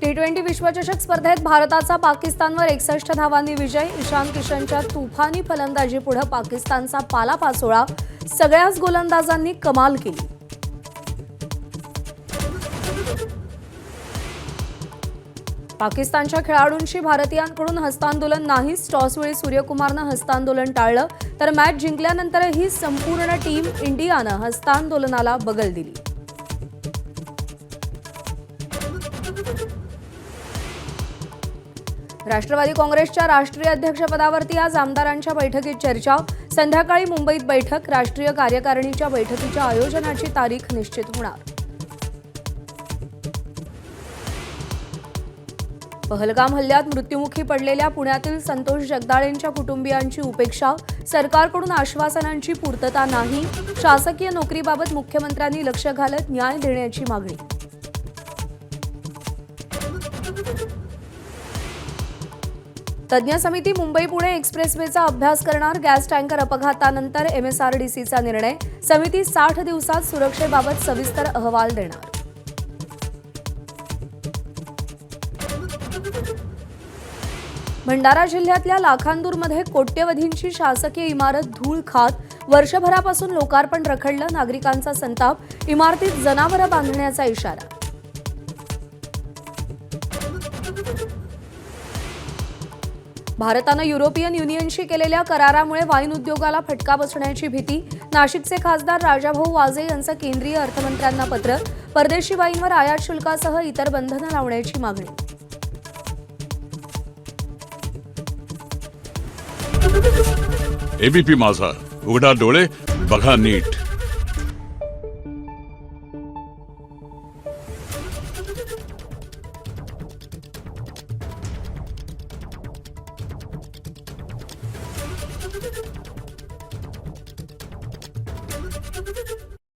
टी20 विश्वचषक स्पर्धेत भारताचा पाकिस्तानवर 61 धावांनी विजय। ईशान किशनच्या तुफानी फलंदाजीपुढे पाकिस्तानचा पालापाचोळा। सगळ्याच गोलंदाजांनी कमाल केली। पाकिस्तानच्या खेळाडूंशी भारतीयांकडून हस्तांदोलन नाहीच। टॉसवेळी सूर्यकुमारनं हस्तांदोलन टाळलं, तर मॅच जिंकल्यानंतरही संपूर्ण टीम इंडियानं हस्तांदोलनाला बगल दिली। राष्ट्रवादी काँग्रेसच्या राष्ट्रीय अध्यक्षपदावरती आज आमदारांच्या बैठकीत चर्चा। संध्याकाळी मुंबईत बैठक। राष्ट्रीय कार्यकारिणीच्या बैठकीच्या आयोजनाची तारीख निश्चित होणार। पहलगाम हल्ल्यात मृत्युमुखी पडलेल्या पुण्यातील संतोष जगदाळेंच्या कुटुंबियांची उपेक्षा। सरकारकडून आश्वासनांची पूर्तता नाही। शासकीय नोकरीबाबत मुख्यमंत्र्यांनी लक्ष घालत न्याय देण्याची मागणी। तज्ञ समिती मुंबई पुणे एक्सप्रेसवेचा अभ्यास करणार। गॅस टँकर अपघातानंतर MSRDCचा निर्णय। समिती 60 दिवसात सुरक्षेबाबत सविस्तर अहवाल देणार। भंडारा जिल्ह्यातल्या लाखांदूरमध्ये कोट्यवधींची शासकीय इमारत धूळ खात वर्षभरापासून लोकार्पण रखडलं। नागरिकांचा संताप। इमारतीत जनावरं बांधण्याचा इशारा। भारतानं युरोपियन युनियनशी केलेल्या करारामुळे वाईन उद्योगाला फटका बसण्याची भीती। नाशिकचे खासदार राजाभाऊ वाजे यांचं केंद्रीय अर्थमंत्र्यांना पत्र। परदेशी वाईनवर आयात शुल्कासह इतर बंधनं लावण्याची मागणी। एबीपी माझा, उघडा डोळे बघा नीट।